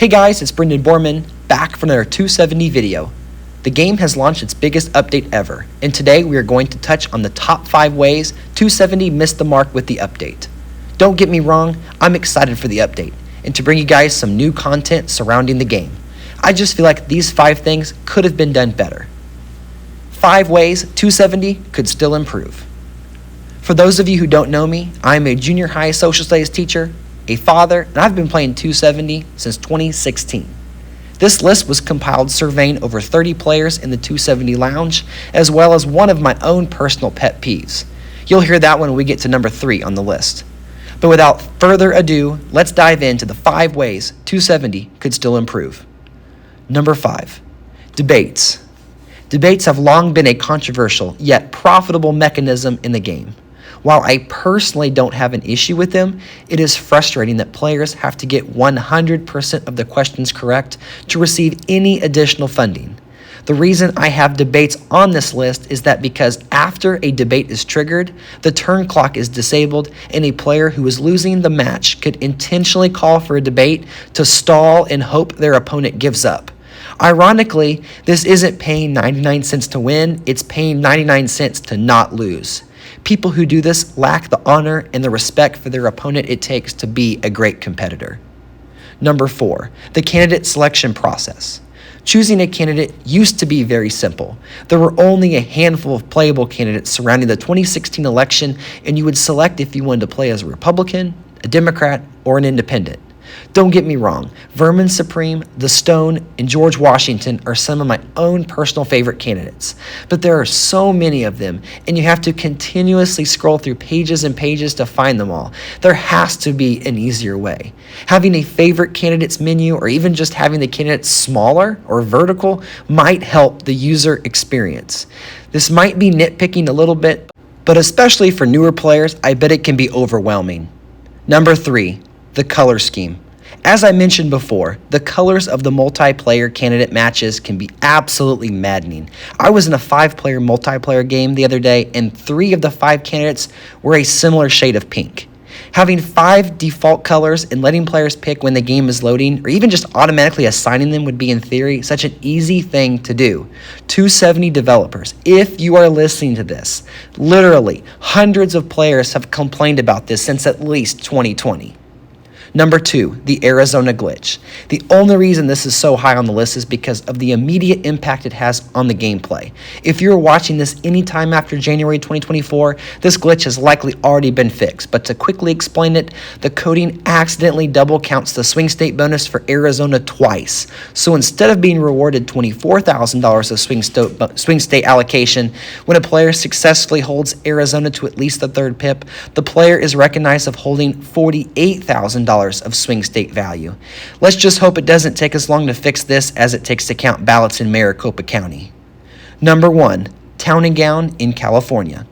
Hey guys, it's Brendan Borman, back for another 270 video. The game has launched its biggest update ever, and today we are going to touch on the top 5 ways 270 missed the mark with the update. Don't get me wrong, I'm excited for the update, and to bring you guys some new content surrounding the game. I just feel like these 5 things could have been done better. 5 ways 270 could still improve. For those of you who don't know me, I'm a junior high social studies teacher, a father, and I've been playing 270 since 2016. This list was compiled surveying over 30 players in the 270 Lounge, as well as one of my own personal pet peeves. You'll hear that when we get to number 3 on the list. But without further ado, let's dive into the 5 ways 270 could still improve. Number 5, debates. Debates have long been a controversial yet profitable mechanism in the game. While I personally don't have an issue with them, it is frustrating that players have to get 100% of the questions correct to receive any additional funding. The reason I have debates on this list is that because after a debate is triggered, the turn clock is disabled and a player who is losing the match could intentionally call for a debate to stall and hope their opponent gives up. Ironically, this isn't paying 99 cents to win, it's paying 99 cents to not lose. People who do this lack the honor and the respect for their opponent it takes to be a great competitor. Number 4, the candidate selection process. Choosing a candidate used to be very simple. There were only a handful of playable candidates surrounding the 2016 election, and you would select if you wanted to play as a Republican, a Democrat, or an independent. Don't get me wrong, Vermin Supreme, The Stone, and George Washington are some of my own personal favorite candidates, but there are so many of them, and you have to continuously scroll through pages and pages to find them all. There has to be an easier way. Having a favorite candidates menu, or even just having the candidates smaller or vertical, might help the user experience. This might be nitpicking a little bit, but especially for newer players, I bet it can be overwhelming. Number 3, the color scheme. As I mentioned before, the colors of the multiplayer candidate matches can be absolutely maddening. I was in a 5-player multiplayer game the other day, and 3 of the 5 candidates were a similar shade of pink. Having 5 default colors and letting players pick when the game is loading, or even just automatically assigning them, would be, in theory, such an easy thing to do. 270 developers, if you are listening to this, literally hundreds of players have complained about this since at least 2020. Number 2, the Arizona glitch. The only reason this is so high on the list is because of the immediate impact it has on the gameplay. If you're watching this anytime after January 2024, this glitch has likely already been fixed. But to quickly explain it, the coding accidentally double counts the swing state bonus for Arizona twice. So instead of being rewarded $24,000 of swing state allocation, when a player successfully holds Arizona to at least the 3rd pip, the player is recognized of holding $48,000 of swing state value. Let's just hope it doesn't take as long to fix this as it takes to count ballots in Maricopa County. Number 1, Town and Gown in California.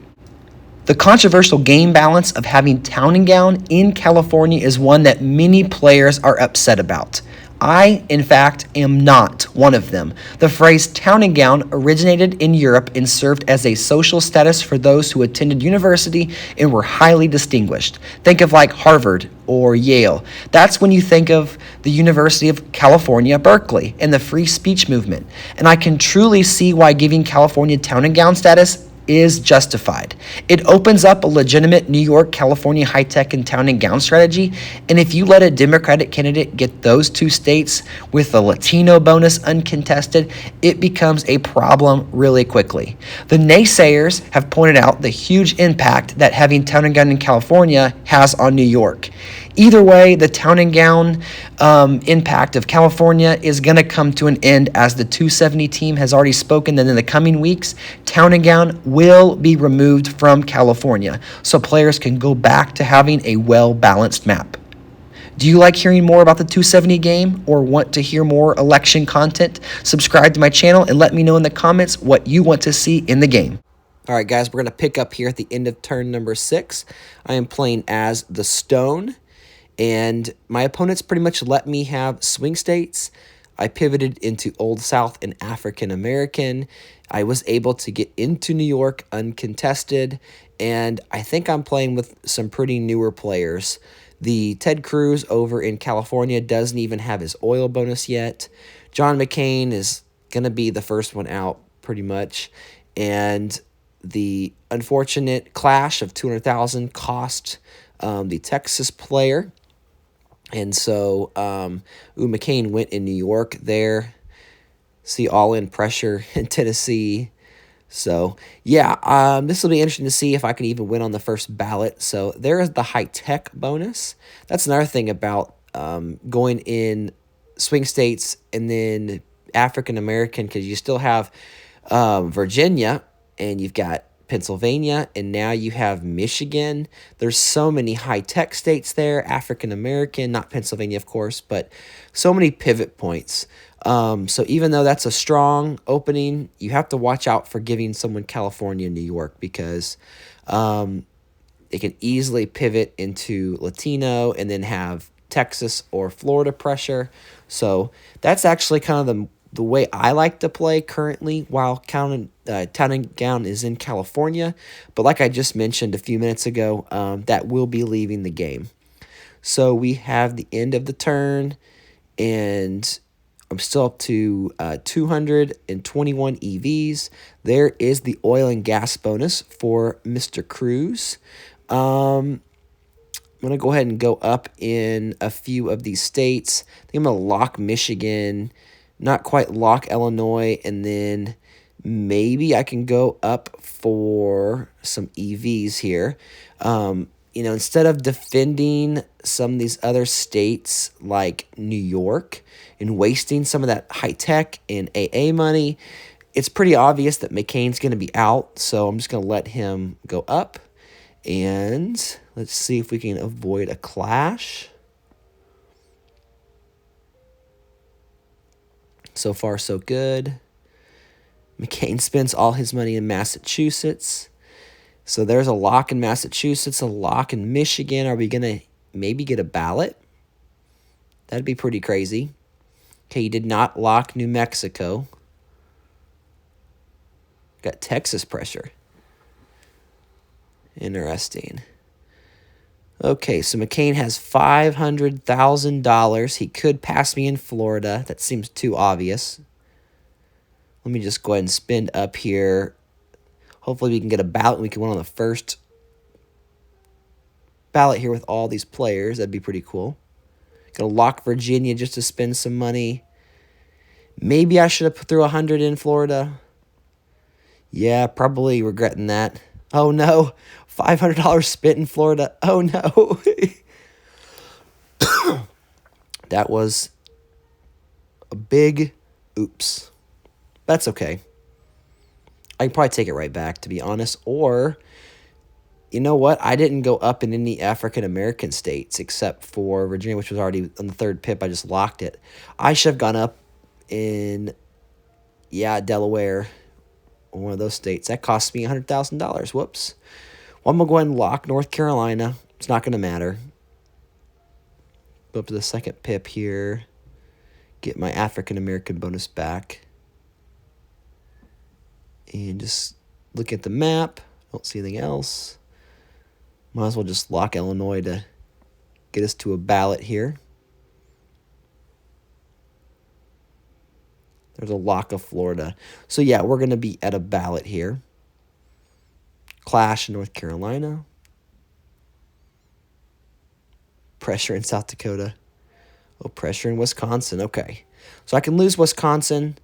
The controversial game balance of having Town and Gown in California is one that many players are upset about. I, in fact, am not one of them. The phrase town and gown originated in Europe and served as a social status for those who attended university and were highly distinguished. Think of like Harvard or Yale. That's when you think of the University of California, Berkeley, and the free speech movement. And I can truly see why giving California town and gown status is justified. It opens up a legitimate New York, California high-tech and town and gown strategy, and if you let a Democratic candidate get those 2 states with the Latino bonus uncontested, it becomes a problem really quickly. The naysayers have pointed out the huge impact that having town and gown in California has on New York. Either way, the town and gown impact of California is going to come to an end, as the 270 team has already spoken that in the coming weeks, town and gown will be removed from California, so players can go back to having a well-balanced map. Do you like hearing more about the 270 game or want to hear more election content? Subscribe to my channel and let me know in the comments what you want to see in the game. All right, guys, we're going to pick up here at the end of turn number 6. I am playing as the Stone, and my opponents pretty much let me have swing states. I pivoted into Old South and African American. I was able to get into New York uncontested, and I think I'm playing with some pretty newer players. The Ted Cruz over in California doesn't even have his oil bonus yet. John McCain is going to be the first one out pretty much. And the unfortunate clash of 200,000 cost the Texas player. And so McCain went in New York there. See all-in pressure in Tennessee. So, yeah, this will be interesting to see if I can even win on the first ballot. So, there is the high-tech bonus. That's another thing about going in swing states and then African-American, because you still have Virginia, and you've got Pennsylvania, and now you have Michigan. There's so many high-tech states there, African-American, not Pennsylvania, of course, but so many pivot points. So even though that's a strong opening, you have to watch out for giving someone California and New York, because it can easily pivot into Latino and then have Texas or Florida pressure. So that's actually kind of the way I like to play currently while Town and Gown is in California. But like I just mentioned a few minutes ago, that will be leaving the game. So we have the end of the turn, and I'm still up to 221 EVs. There is the oil and gas bonus for Mr. Cruz. I'm going to go ahead and go up in a few of these states. I think I'm going to lock Michigan, not quite lock Illinois, and then maybe I can go up for some EVs here. Instead of defending some of these other states like New York and wasting some of that high-tech and AA money, it's pretty obvious that McCain's going to be out, so I'm just going to let him go up. And let's see if we can avoid a clash. So far, so good. McCain spends all his money in Massachusetts. So there's a lock in Massachusetts, a lock in Michigan. Are we going to maybe get a ballot? That'd be pretty crazy. Okay, he did not lock New Mexico. Got Texas pressure. Interesting. Okay, so McCain has $500,000. He could pass me in Florida. That seems too obvious. Let me just go ahead and spend up here. Hopefully we can get a ballot and we can win on the first ballot here with all these players. That'd be pretty cool. Gonna lock Virginia just to spend some money. Maybe I should have put through 100 in Florida. Yeah, probably regretting that. Oh no, $500 spent in Florida. Oh no. That was a big oops. That's okay. I can probably take it right back, to be honest. Or, you know what? I didn't go up in any African-American states except for Virginia, which was already on the third pip. I just locked it. I should have gone up in, Delaware, or one of those states. That cost me $100,000. Whoops. Well, I'm going to go ahead and lock North Carolina. It's not going to matter. Go up to the second pip here. Get my African-American bonus back. And just look at the map. Don't see anything else. Might as well just lock Illinois to get us to a ballot here. There's a lock of Florida. So, yeah, we're going to be at a ballot here. Clash in North Carolina. Pressure in South Dakota. Oh, pressure in Wisconsin. Okay. So I can lose Wisconsin.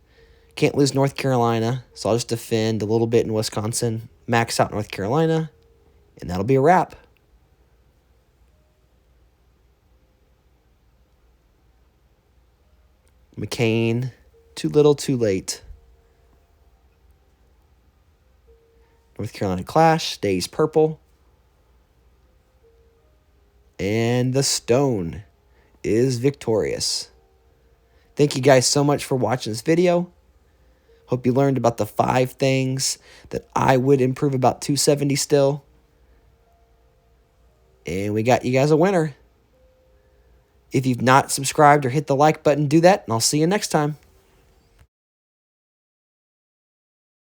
Can't lose North Carolina. So I'll just defend a little bit in Wisconsin. Max out North Carolina. And that'll be a wrap. McCain. Too little, too late. North Carolina clash. Stays purple. And the stone is victorious. Thank you guys so much for watching this video. Hope you learned about the 5 things that I would improve about 270 still. And we got you guys a winner. If you've not subscribed or hit the like button, do that, and I'll see you next time.